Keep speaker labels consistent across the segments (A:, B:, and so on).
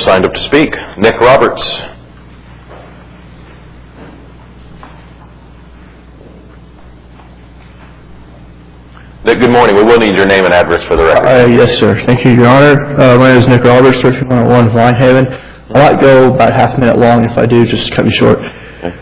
A: signed up to speak. Nick Roberts. Nick, good morning. We will need your name and address for the record.
B: Yes, sir. Thank you, Your Honor. My name is Nick Roberts, 3101 Winehaven. I might go about half a minute long. If I do, just cut me short.
A: Okay.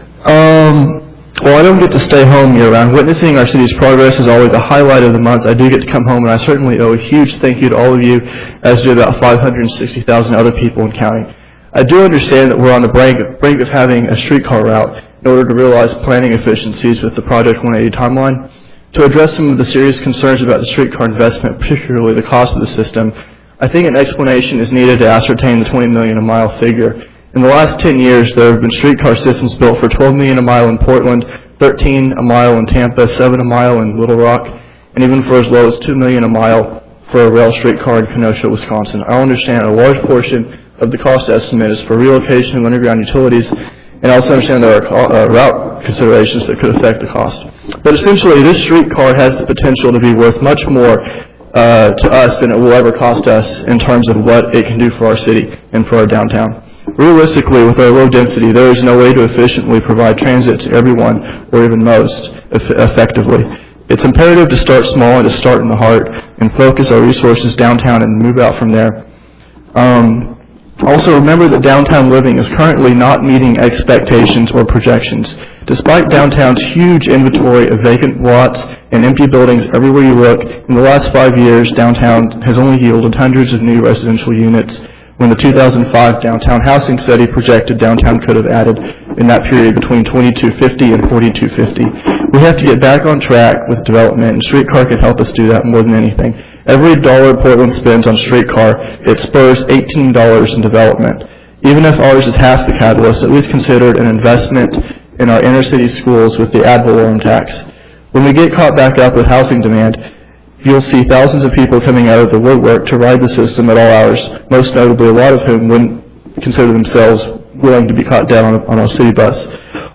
B: Well, I don't get to stay home year-round. Witnessing our city's progress is always a highlight of the months. I do get to come home, and I certainly owe a huge thank you to all of you, as do about 560,000 other people in counting. I do understand that we're on the brink of having a streetcar route in order to realize planning efficiencies with the Project 180 timeline. To address some of the serious concerns about the streetcar investment, particularly the cost of the system, I think an explanation is needed to ascertain the $20 million a mile figure. In the last 10 years, there have been streetcar systems built for $12 million a mile in Portland, 13 a mile in Tampa, 7 a mile in Little Rock, and even for as low as $2 million a mile for a rail streetcar in Kenosha, Wisconsin. I understand a large portion of the cost estimate is for relocation of underground utilities, and I also understand there are route considerations that could affect the cost. But essentially, this streetcar has the potential to be worth much more to us than it will ever cost us in terms of what it can do for our city and for our downtown. Realistically, with our low density, there is no way to efficiently provide transit to everyone, or even most, effectively. It's imperative to start small and to start in the heart and focus our resources downtown and move out from there. Also, remember that downtown living is currently not meeting expectations or projections. Despite downtown's huge inventory of vacant lots and empty buildings everywhere you look, in the last 5 years, downtown has only yielded hundreds of new residential units, when the 2005 downtown housing study projected downtown could have added in that period between 2,250 and 4,250. We have to get back on track with development, and streetcar can help us do that more than anything. Every dollar Portland spends on streetcar, it spurs $18 in development. Even if ours is half the catalyst, at least considered an investment in our inner city schools with the ad valorem tax. When we get caught back up with housing demand, you'll see thousands of people coming out of the woodwork to ride the system at all hours, most notably a lot of whom wouldn't consider themselves willing to be caught down on a city bus.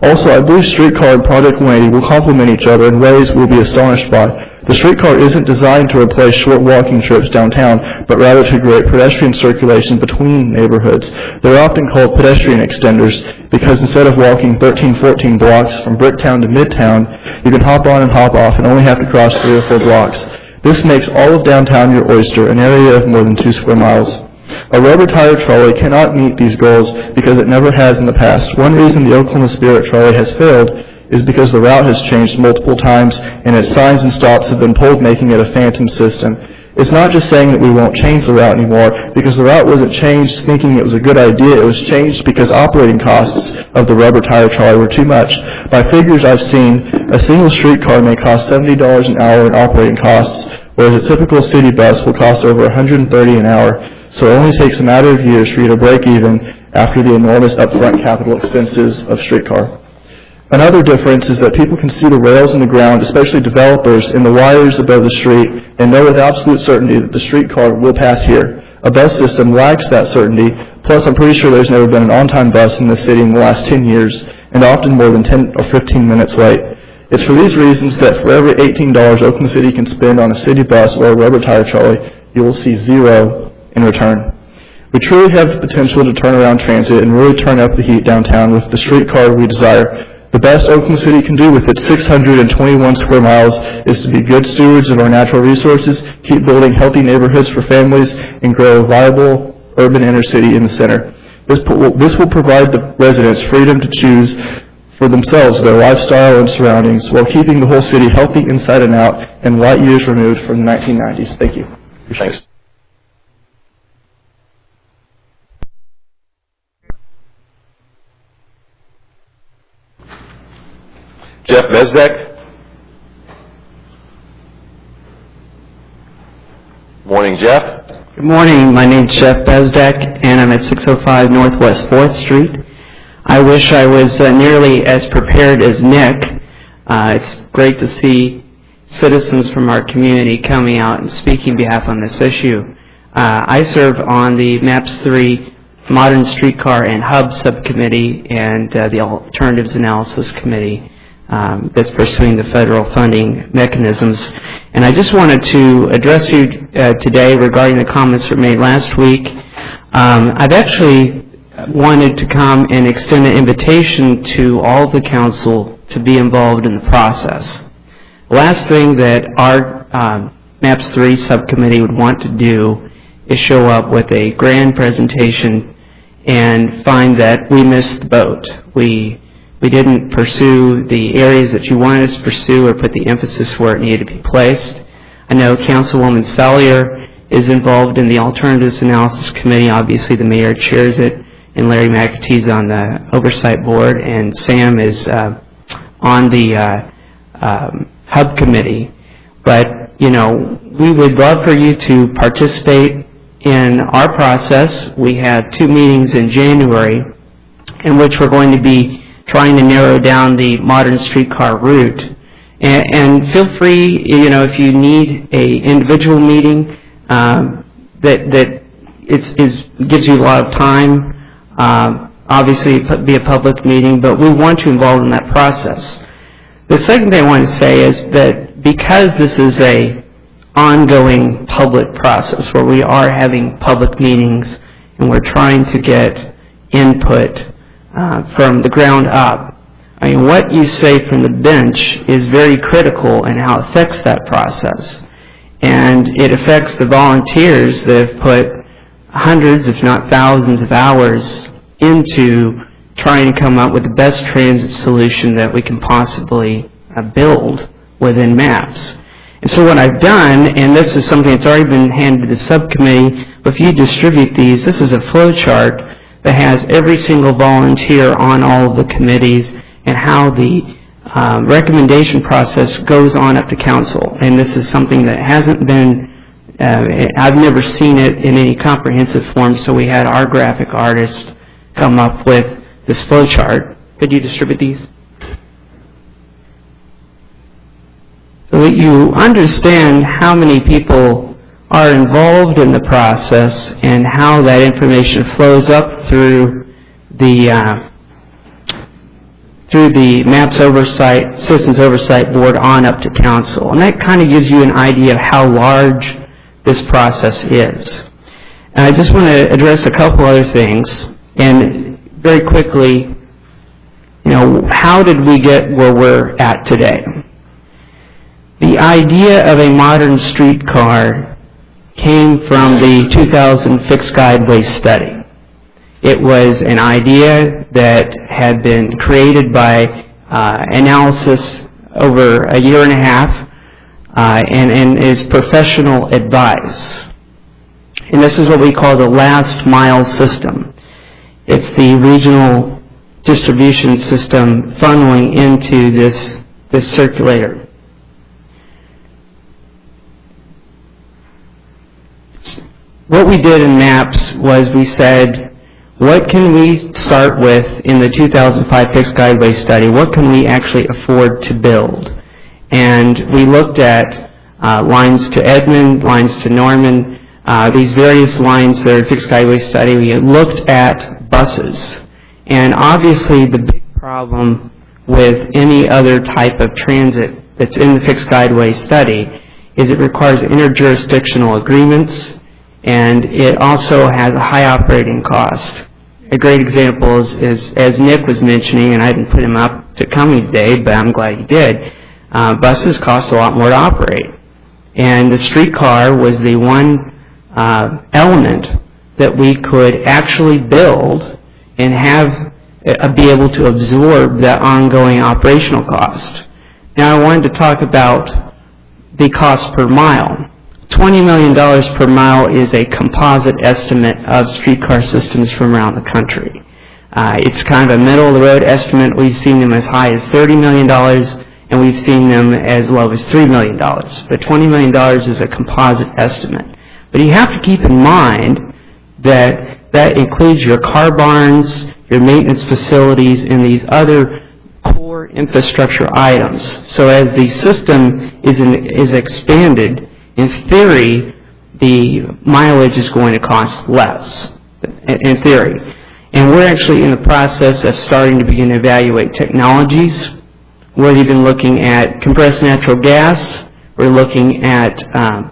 B: Also, I believe streetcar and Project 180 will complement each other in ways we'll be astonished by. The streetcar isn't designed to replace short walking trips downtown, but rather to create pedestrian circulation between neighborhoods. They're often called pedestrian extenders because instead of walking 13, 14 blocks from Bricktown to Midtown, you can hop on and hop off and only have to cross 3 or 4 blocks. This makes all of downtown your oyster, an area of more than 2 square miles. A rubber tire trolley cannot meet these goals because it never has in the past. One reason the Oklahoma Spirit trolley has failed is because the route has changed multiple times and its signs and stops have been pulled, making it a phantom system. It's not just saying that we won't change the route anymore, because the route wasn't changed thinking it was a good idea. It was changed because operating costs of the rubber tire trolley were too much. By figures I've seen, a single streetcar may cost $70 an hour in operating costs, whereas a typical city bus will cost over $130 an hour. So it only takes a matter of years for you to break even after the enormous upfront capital expenses of streetcar. Another difference is that people can see the rails in the ground, especially developers, in the wires above the street, and know with absolute certainty that the streetcar will pass here. A bus system lacks that certainty, plus I'm pretty sure there's never been an on-time bus in the city in the last 10 years, and often more than 10 or 15 minutes late. It's for these reasons that for every $18 Oakland City can spend on a city bus or a rubber tire trolley, you will see zero in return. We truly have the potential to turn around transit and really turn up the heat downtown with the streetcar we desire. The best Oakland City can do with its 621 square miles is to be good stewards of our natural resources, keep building healthy neighborhoods for families, and grow a viable urban inner city in the center. This will provide the residents freedom to choose for themselves their lifestyle and surroundings while keeping the whole city healthy inside and out and light years removed from the 1990s. Thank you.
A: Thanks. Jeff Bezdek. Morning, Jeff.
C: Good morning. My name's Jeff Bezdek, and I'm at 605 Northwest 4th Street. I wish I was nearly as prepared as Nick. It's great to see citizens from our community coming out and speaking on behalf on this issue. I serve on the MAPS 3 Modern Streetcar and Hub Subcommittee and the Alternatives Analysis Committee that's pursuing the federal funding mechanisms. And I just wanted to address you today regarding the comments that were made last week. I've actually wanted to come and extend an invitation to all the council to be involved in the process. The last thing that our MAPS 3 subcommittee would want to do is show up with a grand presentation and find that we missed the boat. We didn't pursue the areas that you wanted us to pursue or put the emphasis where it needed to be placed. I know Councilwoman Sallier is involved in the Alternatives Analysis Committee. Obviously, the mayor chairs it, and Larry McAtee's on the Oversight Board, and Sam is on the Hub Committee. But, you know, we would love for you to participate in our process. We have 2 meetings in January in which we're going to be trying to narrow down the modern streetcar route. And feel free, you know, if you need a individual meeting that gives you a lot of time, obviously be a public meeting, but we want you involved in that process. The second thing I want to say is that because this is a ongoing public process where we are having public meetings and we're trying to get input from the ground up, I mean, what you say from the bench is very critical in how it affects that process. And it affects the volunteers that have put hundreds, if not thousands of hours into trying to come up with the best transit solution that we can possibly build within MAPS. And so what I've done, and this is something that's already been handed to the subcommittee, but if you distribute these, this is a flow chart that has every single volunteer on all of the committees and how the recommendation process goes on up to council. And this is something that hasn't been, I've never seen it in any comprehensive form, so we had our graphic artist come up with this flow chart. Could you distribute these? So that you understand how many people are involved in the process and how that information flows up through the MAPS Oversight, Citizens Oversight Board on up to council. And that kind of gives you an idea of how large this process is. And I just want to address a couple other things. And very quickly, you know, how did we get where we're at today? The idea of a modern streetcar came from the 2000 Fixed Guideway study. It was an idea that had been created by analysis over a year and a half and is professional advice. And this is what we call the last mile system. It's the regional distribution system funneling into this circulator. What we did in MAPS was we said, what can we start with in the 2005 Fixed Guideway study? What can we actually afford to build? And we looked at lines to Edmond, lines to Norman, these various lines that are in Fixed Guideway study. We looked at buses. And obviously the big problem with any other type of transit that's in the Fixed Guideway study is it requires interjurisdictional agreements, and it also has a high operating cost. A great example is as Nick was mentioning, and I didn't put him up to coming today, but I'm glad he did, buses cost a lot more to operate. And the streetcar was the one element that we could actually build and have be able to absorb that ongoing operational cost. Now I wanted to talk about the cost per mile. $20 million per mile is a composite estimate of streetcar systems from around the country. It's kind of a middle-of-the-road estimate. We've seen them as high as $30 million, and we've seen them as low as $3 million. But $20 million is a composite estimate. But you have to keep in mind that that includes your car barns, your maintenance facilities, and these other core infrastructure items. So as the system is expanded, in theory, the mileage is going to cost less, in theory. And we're actually in the process of starting to begin to evaluate technologies. We're even looking at compressed natural gas. We're looking at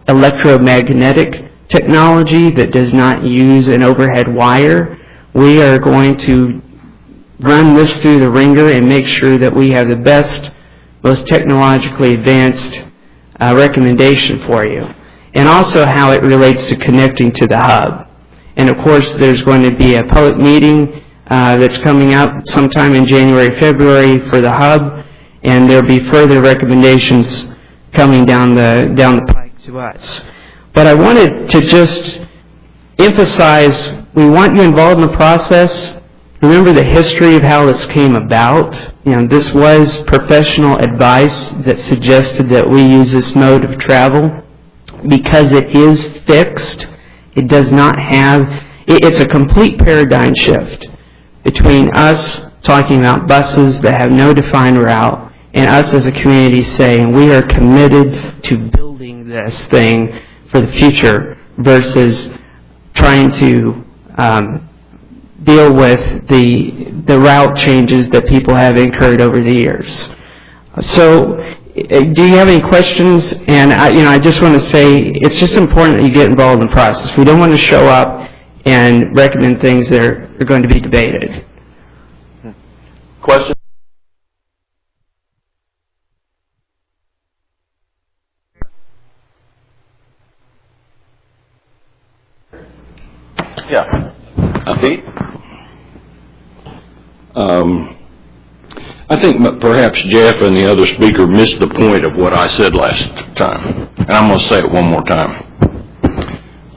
C: electromagnetic technology that does not use an overhead wire. We are going to run this through the ringer and make sure that we have the best, most technologically advanced recommendation for you. And also how it relates to connecting to the hub. And of course, there's going to be a public meeting that's coming up sometime in January, February for the hub, and there'll be further recommendations coming down the pike to us. But I wanted to just emphasize, we want you involved in the process. Remember the history of how this came about. This was professional advice that suggested that we use this mode of travel because it is fixed. It does not have, it's a complete paradigm shift between us talking about buses that have no defined route and us as a community saying we are committed to building this thing for the future versus trying to deal with the route changes that people have incurred over the years. So, do you have any questions? And I just want to say it's just important that you get involved in the process. We don't want to show up and recommend things that are going to be debated.
A: Question? Yeah. Pete?
D: I think perhaps Jeff and the other speaker missed the point of what I said last time. And I'm going to say it one more time.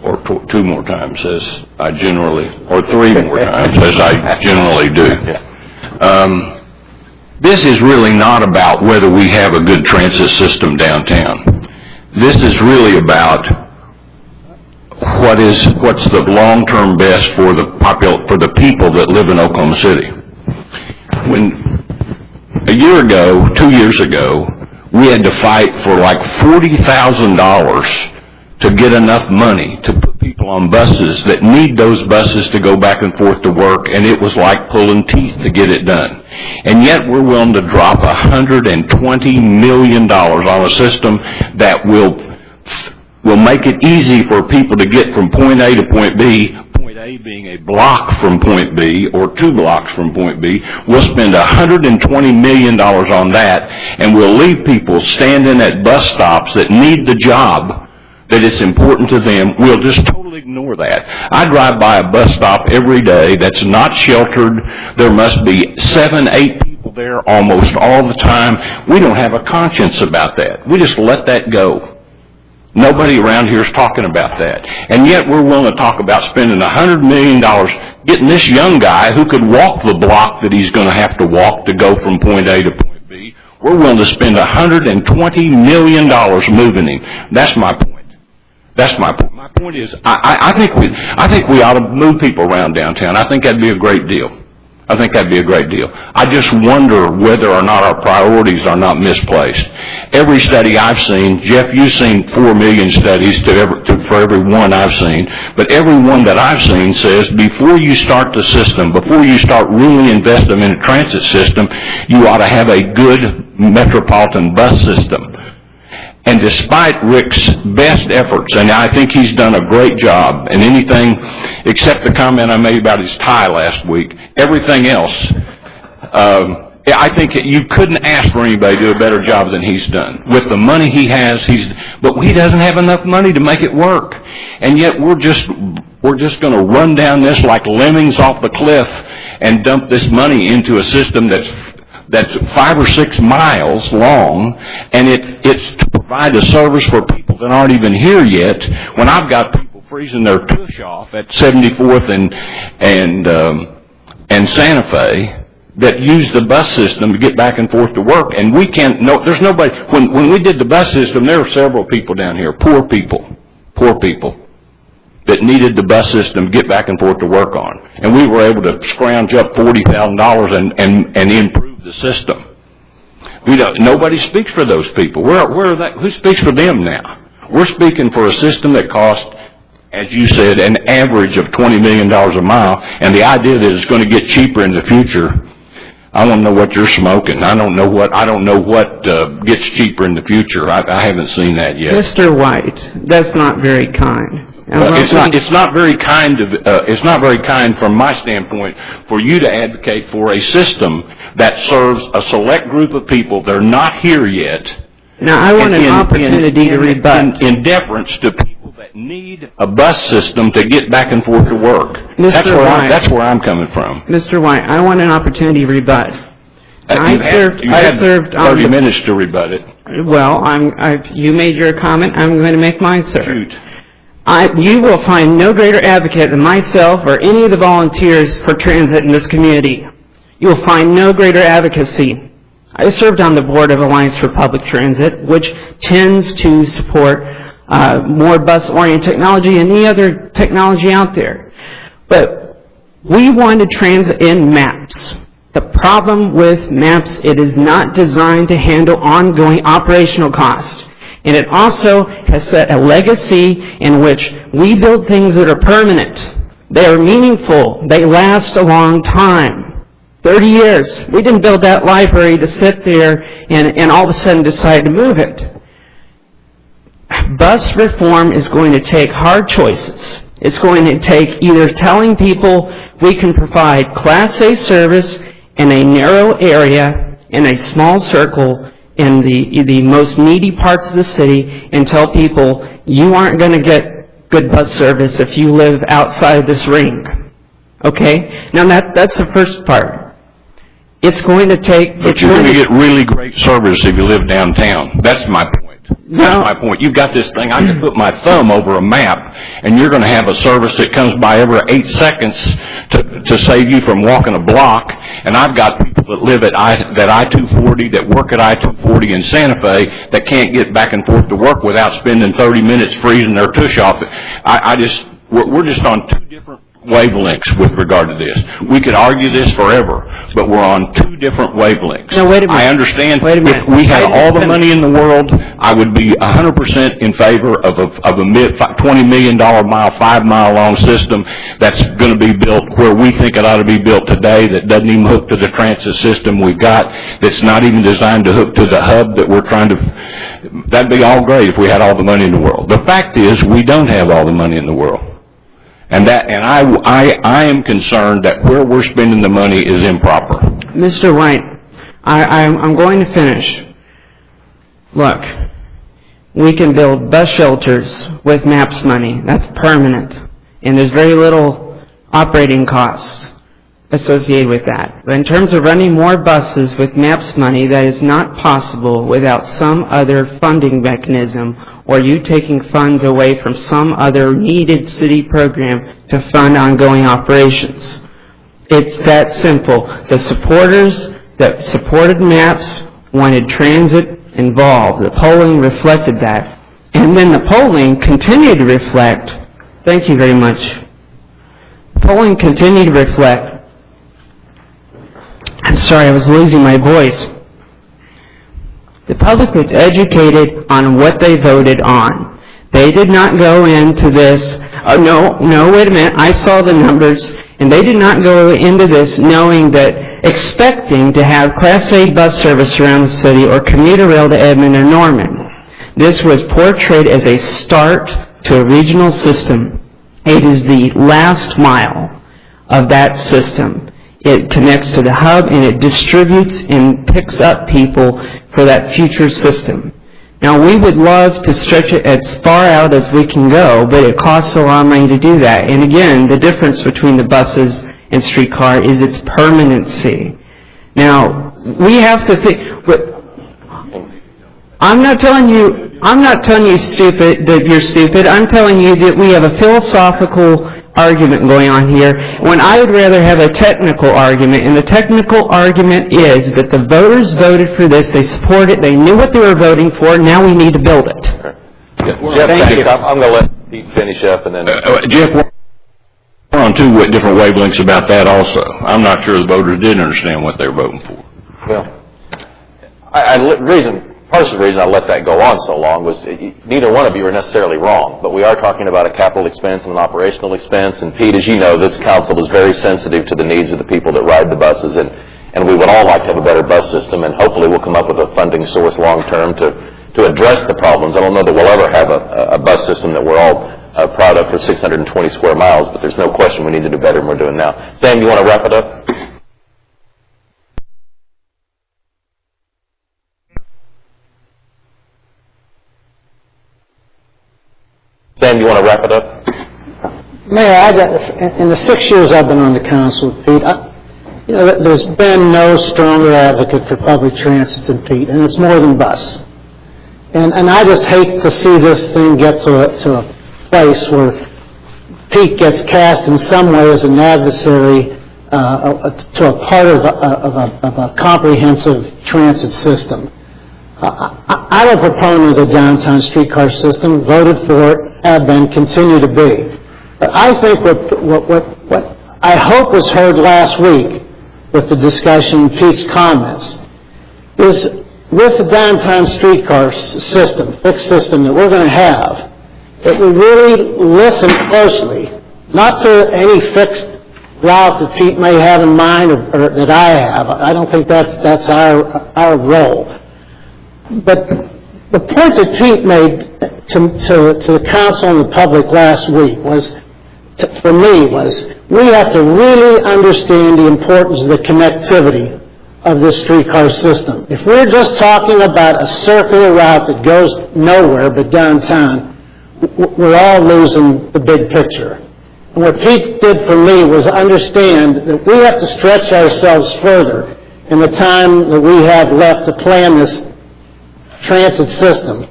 D: Or two more times, as I generally, or three more times, as I generally do. This is really not about whether we have a good transit system downtown. This is really about what's the long-term best for the people that live in Oklahoma City. When a year ago, 2 years ago, we had to fight for like $40,000 to get enough money to put people on buses that need those buses to go back and forth to work, and it was like pulling teeth to get it done. And yet we're willing to drop $120 million on a system that will make it easy for people to get from point A to point B, point A being a block from point B or 2 blocks from point B. We'll spend $120 million on that, and we'll leave people standing at bus stops that need the job, that it's important to them. We'll just totally ignore that. I drive by a bus stop every day that's not sheltered. There must be 7, 8 people there almost all the time. We don't have a conscience about that. We just let that go. Nobody around here is talking about that. And yet we're willing to talk about spending $100 million getting this young guy who could walk the block that he's going to have to walk to go from point A to point B. We're willing to spend $120 million moving him. That's my point. That's my point. My point is, I think we ought to move people around downtown. I think that'd be a great deal. I think that'd be a great deal. I just wonder whether or not our priorities are not misplaced. Every study I've seen, Jeff, you've seen 4 million studies for every one I've seen, but every one that I've seen says before you start the system, before you start really investing in a transit system, you ought to have a good metropolitan bus system. And despite Rick's best efforts, and I think he's done a great job, and anything except the comment I made about his tie last week, everything else, I think you couldn't ask for anybody to do a better job than he's done. With the money he has, but he doesn't have enough money to make it work. And yet we're just going to run down this like lemmings off the cliff and dump this money into a system that's 5 or 6 miles long, and it's to provide a service for people that aren't even here yet. When I've got people freezing their tush off at 74th and Santa Fe that use the bus system to get back and forth to work, and we can't. No, there's nobody. When we did the bus system, there were several people down here, poor people, that needed the bus system to get back and forth to work on, and we were able to scrounge up $40,000 and improve the system. Nobody speaks for those people. Where are that? Who speaks for them now? We're speaking for a system that costs, as you said, an average of $20 million a mile, and the idea that it's going to get cheaper in the future. I don't know what you're smoking. I don't know what gets cheaper in the future. I haven't seen that yet.
C: Mr. White, that's not very kind.
D: It's not very kind it's not very kind from my standpoint for you to advocate for a system that serves a select group of people. They're not here yet.
C: Now, I want an opportunity to rebut.
D: In deference to people that need a bus system to get back and forth to work. That's where I'm coming from.
C: Mr. White, I want an opportunity to rebut. I served
D: 30 minutes to rebut it.
C: Well, you made your comment. I'm going to make mine, sir.
D: Shoot.
C: You will find no greater advocate than myself or any of the volunteers for transit in this community. You will find no greater advocacy. I served on the board of Alliance for Public Transit, which tends to support more bus-oriented technology and any other technology out there. But we wanted transit in maps. The problem with maps, it is not designed to handle ongoing operational costs. And it also has set a legacy in which we build things that are permanent. They are meaningful. They last a long time. 30 years. We didn't build that library to sit there and all of a sudden decide to move it. Bus reform is going to take hard choices. It's going to take either telling people we can provide Class A service in a narrow area, in a small circle, in the most needy parts of the city, and tell people you aren't going to get good bus service if you live outside this ring. Okay? Now that's the first part. It's going to take...
D: But you're going to get really great service if you live downtown. That's my point. That's my point. You've got this thing, I can put my thumb over a map, and you're going to have a service that comes by every 8 seconds to save you from walking a block, and I've got people that live at I-240, that work at I-240 in Santa Fe, that can't get back and forth to work without spending 30 minutes freezing their tush off. We're just on two different wavelengths with regard to this. We could argue this forever, but we're on two different wavelengths.
C: No, wait a minute.
D: I understand.
C: Wait a minute.
D: If we had all the money in the world, I would be 100% in favor of a $20 million mile, 5-mile long system that's going to be built where we think it ought to be built today, that doesn't even hook to the transit system we've got, that's not even designed to hook to the hub that we're trying to... That'd be all great if we had all the money in the world. The fact is, we don't have all the money in the world. And I am concerned that where we're spending the money is improper.
C: Mr. White, I'm going to finish. Look, we can build bus shelters with MAPS money. That's permanent. And there's very little operating costs associated with that. But in terms of running more buses with MAPS money, that is not possible without some other funding mechanism or you taking funds away from some other needed city program to fund ongoing operations. It's that simple. The supporters that supported MAPS wanted transit involved. The polling reflected that. And then the polling continued to reflect, thank you very much, polling continued to reflect, I'm sorry, I was losing my voice. The public was educated on what they voted on. They did not go into this, no, wait a minute, I saw the numbers, and they did not go into this knowing that, expecting to have Class A bus service around the city or commuter rail to Edmond or Norman. This was portrayed as a start to a regional system. It is the last mile of that system. It connects to the hub and it distributes and picks up people for that future system. Now, we would love to stretch it as far out as we can go, but it costs a lot of money to do that. And again, the difference between the buses and streetcar is its permanency. Now, we have to think, I'm not telling you stupid, that you're stupid. I'm telling you that we have a philosophical argument going on here, when I would rather have a technical argument, and the technical argument is that the voters voted for this, they support it, they knew what they were voting for, now we need to build it.
A: Jeff, thank you. I'm going to let Pete finish up and then...
D: Jeff, we're on two different wavelengths about that also. I'm not sure the voters did understand what they were voting for.
A: Well, part of the reason I let that go on so long was neither one of you are necessarily wrong, but we are talking about a capital expense and an operational expense, and Pete, as you know, this council is very sensitive to the needs of the people that ride the buses, and we would all like to have a better bus system, and hopefully we'll come up with a funding source long term to address the problems. I don't know that we'll ever have a bus system that we're all product for 620 square miles, but there's no question we need to do better than we're doing now. Sam, you want to wrap it up? Sam, you want to wrap it up?
E: Mayor, in the 6 years I've been on the council with Pete, there's been no stronger advocate for public transit than Pete, and it's more than bus. And I just hate to see this thing get to a place where Pete gets cast in some way as an adversary to a part of a comprehensive transit system. I'm a proponent of the downtown streetcar system, voted for it, have been, continue to be. But I think what I hope was heard last week with the discussion, Pete's comments, is with the downtown streetcar system, fixed system that we're going to have, that we really listen closely, not to any fixed route that Pete may have in mind or that I have. I don't think that's our role. But the point that Pete made to the council and the public last week for me was we have to really understand the importance of the connectivity of this streetcar system. If we're just talking about a circular route that goes nowhere but downtown, we're all losing the big picture. And what Pete did for me was understand that we have to stretch ourselves further in the time that we have left to plan this transit system,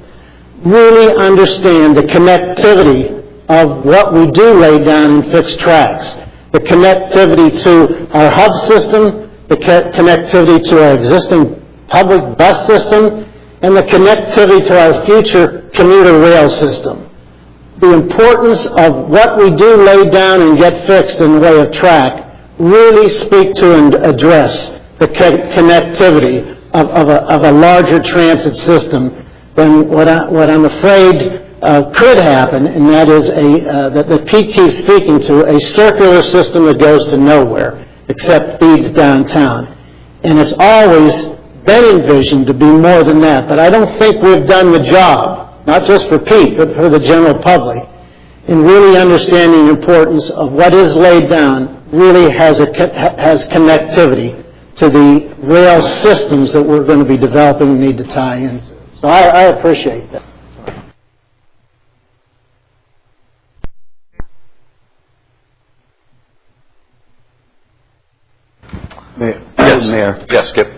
E: really understand the connectivity of what we do lay down in fixed tracks, the connectivity to our hub system, the connectivity to our existing public bus system, and the connectivity to our future commuter rail system. The importance of what we do lay down and get fixed in the way of track really speak to and address the connectivity of a larger transit system than what I'm afraid could happen, and that is that Pete keeps speaking to, a circular system that goes to nowhere except feeds downtown. And it's always been envisioned to be more than that, but I don't think we've done the job, not just for Pete, but for the general public, in really understanding the importance of what is laid down really has connectivity to the rail systems that we're going to be developing and need to tie into. So I appreciate that.
A: Yes,
F: Mayor.
A: Yes, Skip.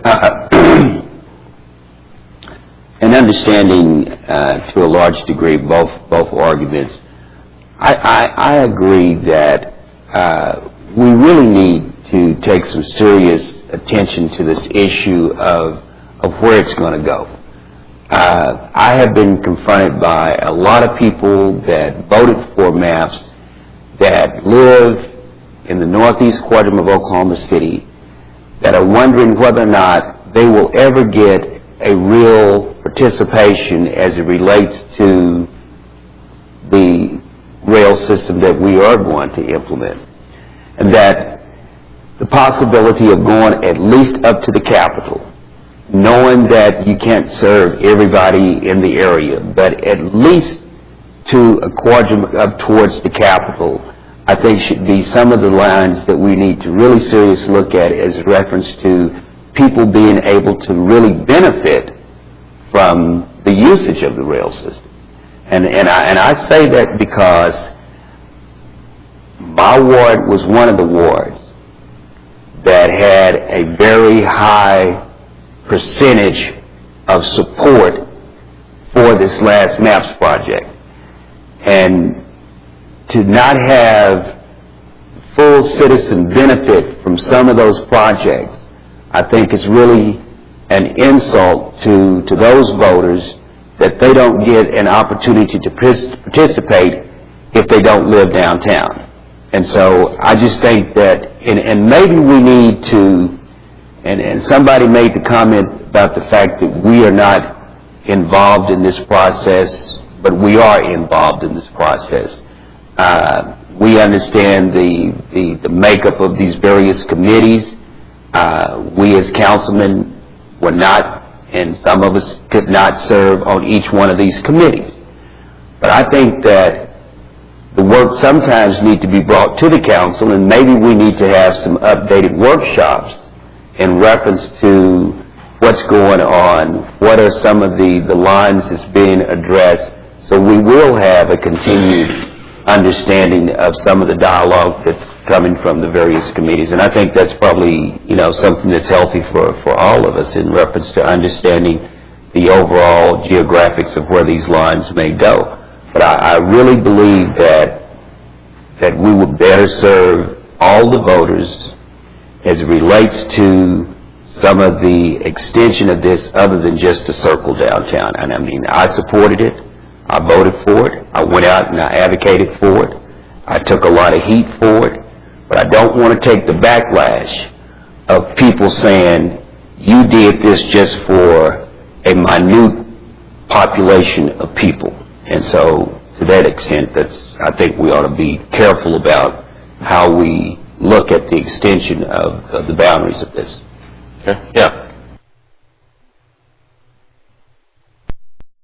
F: And understanding to a large degree both arguments, I agree that we really need to take some serious attention to this issue of where it's going to go. I have been confronted by a lot of people that voted for maps that live in the northeast quadrant of Oklahoma City that are wondering whether or not they will ever get a real participation as it relates to the rail system that we are going to implement. And that the possibility of going at least up to the Capitol, knowing that you can't serve everybody in the area, but at least to a quadrant up towards the Capitol, I think should be some of the lines that we need to really seriously look at as a reference to people being able to really benefit from the usage of the rail system. And I say that because my ward was one of the wards that had a very high percentage of support for this last MAPS project. And to not have full citizen benefit from some of those projects, I think is really an insult to those voters that they don't get an opportunity to participate if they don't live downtown. And so I just think that, and maybe we need to, and somebody made the comment about the fact that we are not involved in this process, but we are involved in this process. We understand the makeup of these various committees. We as councilmen were not, and some of us could not serve on each one of these committees. But I think that the work sometimes need to be brought to the council, and maybe we need to have some updated workshops in reference to what's going on, what are some of the lines that's being addressed, so we will have a continued understanding of some of the dialogue that's coming from the various committees. And I think that's probably, something that's healthy for all of us in reference to understanding the overall geographics of where these lines may go. But I really believe that we would better serve all the voters as it relates to some of the extension of this other than just to circle downtown. And I mean, I supported it. I voted for it. I went out and I advocated for it. I took a lot of heat for it. But I don't want to take the backlash of people saying, you did this just for a minute population of people. And so, to that extent, I think we ought to be careful about how we look at the extension of the boundaries of this.
A: Okay. Yeah.